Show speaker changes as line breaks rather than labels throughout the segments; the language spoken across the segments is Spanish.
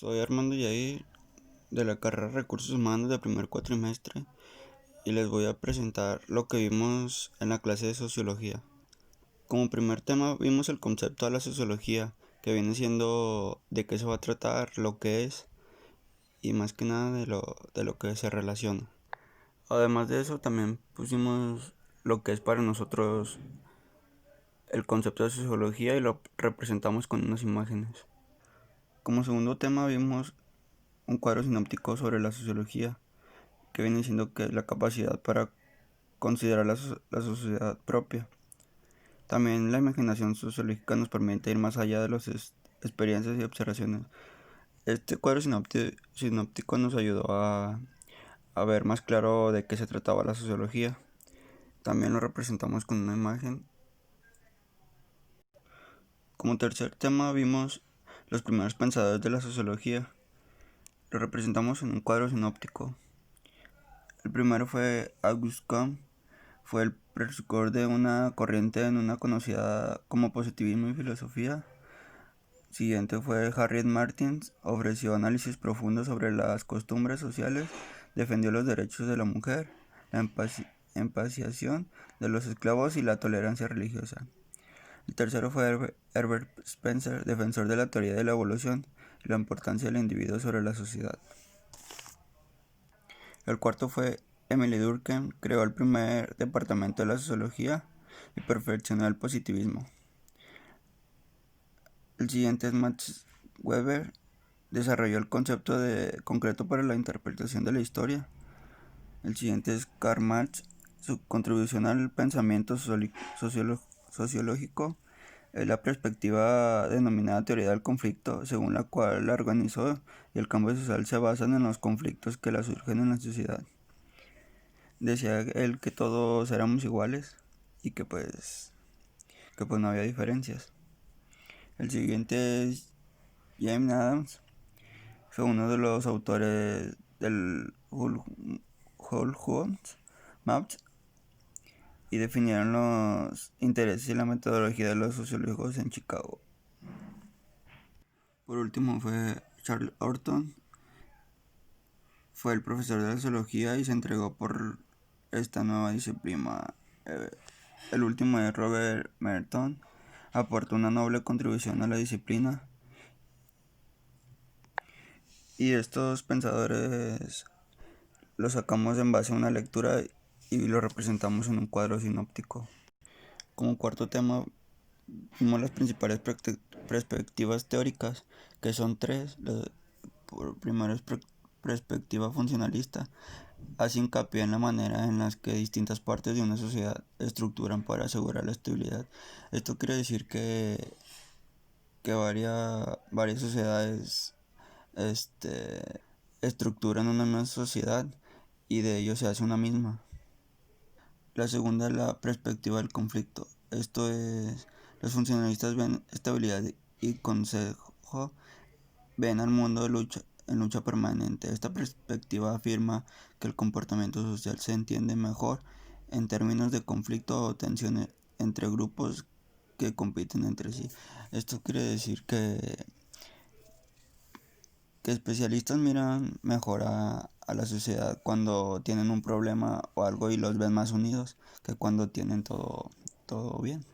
Soy Armando Yair de la carrera Recursos Humanos del primer cuatrimestre y les voy a presentar lo que vimos en la clase de Sociología. Como primer tema vimos el concepto de la sociología, que viene siendo de qué se va a tratar, lo que es y más que nada de lo que se relaciona. Además de eso también pusimos lo que es para nosotros el concepto de sociología y lo representamos con unas imágenes. Como segundo tema vimos un cuadro sinóptico sobre la sociología, que viene diciendo que es la capacidad para considerar la sociedad propia. También la imaginación sociológica nos permite ir más allá de las experiencias y observaciones. Este cuadro sinóptico nos ayudó a ver más claro de qué se trataba la sociología. También lo representamos con una imagen. Como tercer tema vimos los primeros pensadores de la sociología. Lo representamos en un cuadro sinóptico. El primero fue Auguste Comte. Fue el precursor de una corriente en una conocida como positivismo y filosofía. Siguiente fue Harriet Martins. Ofreció análisis profundos sobre las costumbres sociales, defendió los derechos de la mujer, la emancipación de los esclavos y la tolerancia religiosa. El tercero fue Herbert Spencer, defensor de la teoría de la evolución y la importancia del individuo sobre la sociedad. El cuarto fue Emile Durkheim, creó el primer departamento de la sociología y perfeccionó el positivismo. El siguiente es Max Weber, desarrolló el concepto de concreto para la interpretación de la historia. El siguiente es Karl Marx, su contribución al pensamiento sociológico es la perspectiva denominada teoría del conflicto, según la cual la organización y el cambio social se basan en los conflictos que la surgen en la sociedad. Decía él que todos éramos iguales y que pues no había diferencias. El siguiente es James Adams, fue uno de los autores del Whole Foods Maps y definieron los intereses y la metodología de los sociólogos en Chicago. Por último fue Charles Orton, fue el profesor de sociología y se entregó por esta nueva disciplina. El último es Robert Merton, aportó una noble contribución a la disciplina. Y estos pensadores los sacamos en base a una lectura y lo representamos en un cuadro sinóptico. Como cuarto tema vimos las principales perspectivas teóricas, que son tres. Primero es perspectiva funcionalista, hace hincapié en la manera en la que distintas partes de una sociedad estructuran para asegurar la estabilidad. Esto quiere decir que varias sociedades estructuran una misma sociedad y de ello se hace una misma. La segunda es la perspectiva del conflicto. Esto es, los funcionalistas ven estabilidad y consejo, ven al mundo en lucha permanente. Esta perspectiva afirma que el comportamiento social se entiende mejor en términos de conflicto o tensiones entre grupos que compiten entre sí. Esto quiere decir que especialistas miran mejor a la sociedad cuando tienen un problema o algo y los ven más unidos que cuando tienen todo bien.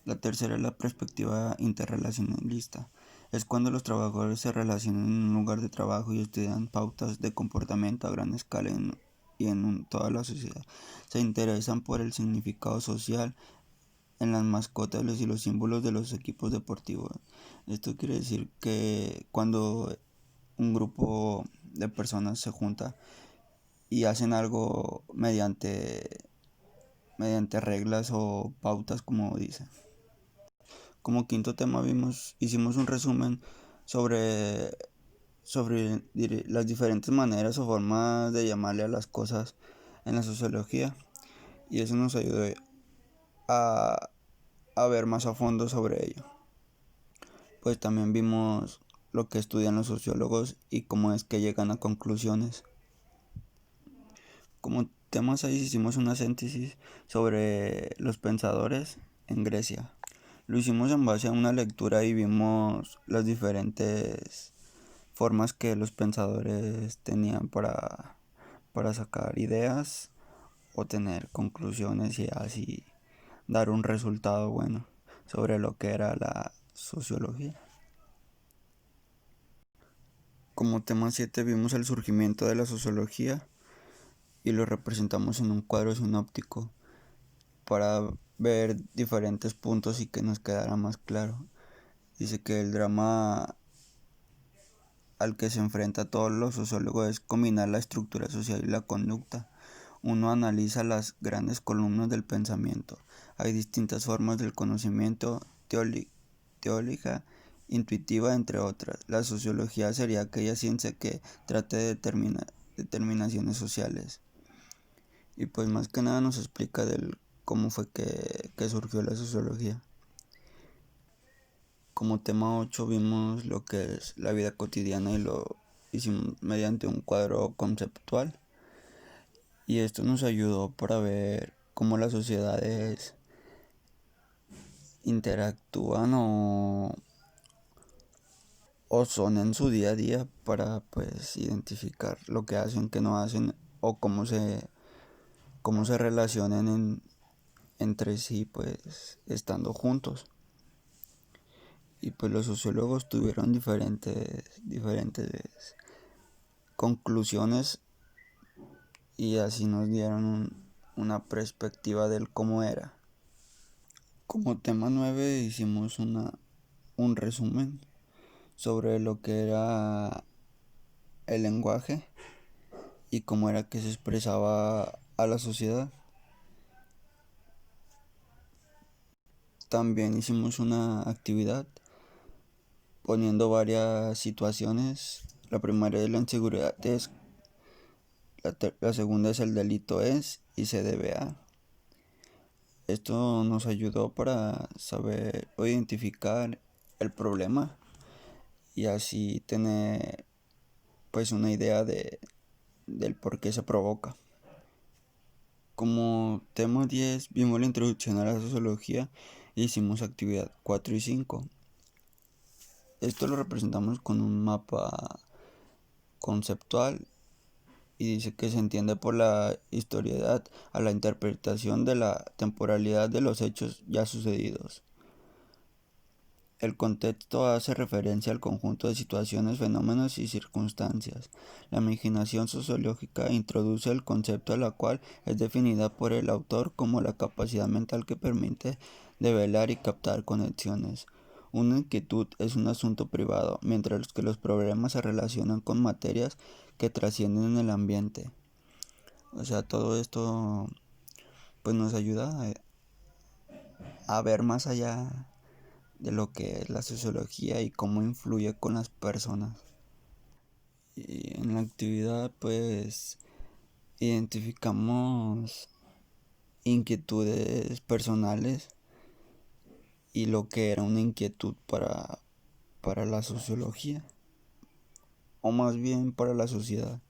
La tercera es la perspectiva interrelacionalista. Es cuando los trabajadores se relacionan en un lugar de trabajo y estudian pautas de comportamiento a gran escala toda la sociedad. Se interesan por el significado social en las mascotas y los símbolos de los equipos deportivos. Esto quiere decir que cuando un grupo de personas se junta y hacen algo mediante reglas o pautas, como dice. Como quinto tema hicimos un resumen sobre las diferentes maneras o formas de llamarle a las cosas en la sociología, y eso nos ayudó a, a ver más a fondo sobre ello. Pues también vimos lo que estudian los sociólogos y cómo es que llegan a conclusiones. Como tema 6 hicimos una síntesis sobre los pensadores en Grecia. Lo hicimos en base a una lectura y vimos las diferentes formas que los pensadores tenían para sacar ideas o tener conclusiones y así dar un resultado bueno sobre lo que era la sociología. Como tema 7 vimos el surgimiento de la sociología y lo representamos en un cuadro sinóptico para ver diferentes puntos y que nos quedara más claro. Dice que el drama al que se enfrenta todos los sociólogos es combinar la estructura social y la conducta. Uno analiza las grandes columnas del pensamiento. Hay distintas formas del conocimiento, teórica, intuitiva, entre otras. La sociología sería aquella ciencia que trate de determinar determinaciones sociales. Y pues más que nada nos explica del cómo fue que surgió la sociología. Como tema 8 vimos lo que es la vida cotidiana y lo hicimos mediante un cuadro conceptual. Y esto nos ayudó para ver cómo las sociedades interactúan o son en su día a día para pues identificar lo que hacen, que no hacen o cómo se relacionan entre sí pues estando juntos. Y pues los sociólogos tuvieron diferentes conclusiones y así nos dieron una perspectiva del cómo era. Como tema 9 hicimos un resumen sobre lo que era el lenguaje y cómo era que se expresaba a la sociedad. También hicimos una actividad poniendo varias situaciones. La primera es la inseguridad es, la segunda es el delito es y se debe a. Esto nos ayudó para saber o identificar el problema y así tener pues una idea del por qué se provoca. Como tema 10 vimos la introducción a la sociología e hicimos actividad 4 y 5. Esto lo representamos con un mapa conceptual y dice que se entiende por la historiedad a la interpretación de la temporalidad de los hechos ya sucedidos. El contexto hace referencia al conjunto de situaciones, fenómenos y circunstancias. La imaginación sociológica introduce el concepto, la cual es definida por el autor como la capacidad mental que permite develar y captar conexiones. Una inquietud es un asunto privado, mientras que los problemas se relacionan con materias que trascienden en el ambiente. O sea, todo esto pues nos ayuda a ver más allá de lo que es la sociología y cómo influye con las personas. Y en la actividad pues identificamos inquietudes personales y lo que era una inquietud para la sociología o más bien para la sociedad.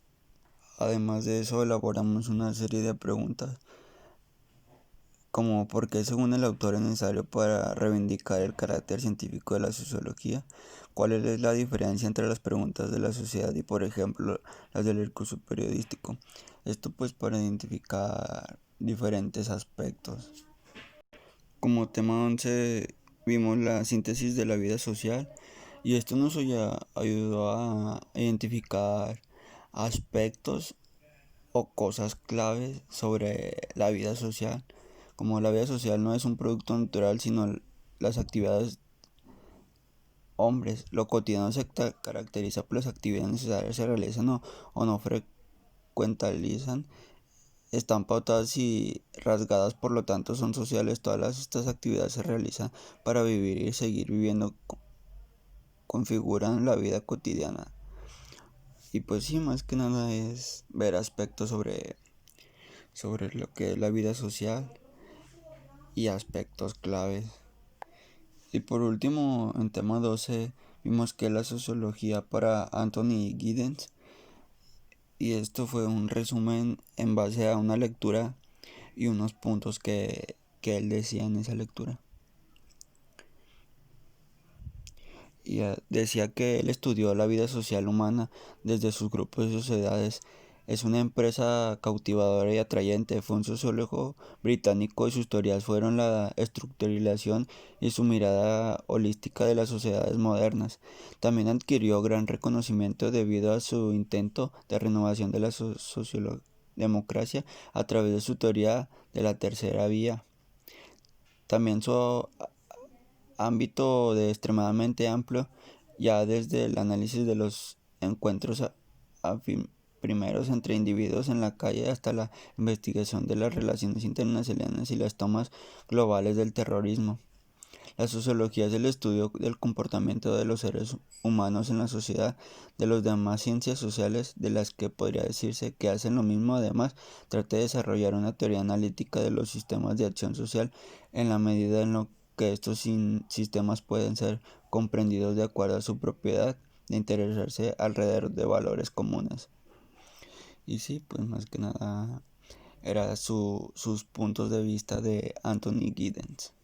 Además de eso elaboramos una serie de preguntas como por qué según el autor es necesario para reivindicar el carácter científico de la sociología, cuál es la diferencia entre las preguntas de la sociedad y por ejemplo las del recurso periodístico. Esto pues para identificar diferentes aspectos. Como tema 11 vimos la síntesis de la vida social y esto nos ayudó a identificar aspectos o cosas claves sobre la vida social. Como la vida social no es un producto natural, sino las actividades hombres. Lo cotidiano se caracteriza por las actividades necesarias que se realizan o no frecuentalizan. Están pautadas y rasgadas, por lo tanto son sociales. Todas estas actividades se realizan para vivir y seguir viviendo, configuran la vida cotidiana. Y pues sí, más que nada es ver aspectos sobre lo que es la vida social y aspectos claves. Y por último, en tema 12, vimos que la sociología para Anthony Giddens, y esto fue un resumen en base a una lectura y unos puntos que él decía en esa lectura. decía que él estudió la vida social humana desde sus grupos y sociedades. Es una empresa cautivadora y atrayente. Fue un sociólogo británico y sus teorías fueron la estructuralización y su mirada holística de las sociedades modernas. También adquirió gran reconocimiento debido a su intento de renovación de la socialdemocracia a través de su teoría de la tercera vía. También su ámbito de extremadamente amplio, ya desde el análisis de los encuentros primeros entre individuos en la calle hasta la investigación de las relaciones internacionales y las tomas globales del terrorismo. La sociología es el estudio del comportamiento de los seres humanos en la sociedad, de las demás ciencias sociales, de las que podría decirse que hacen lo mismo. Además, trata de desarrollar una teoría analítica de los sistemas de acción social en la medida en lo que estos sistemas pueden ser comprendidos de acuerdo a su propiedad de interesarse alrededor de valores comunes. Y sí, pues más que nada era sus puntos de vista de Anthony Giddens.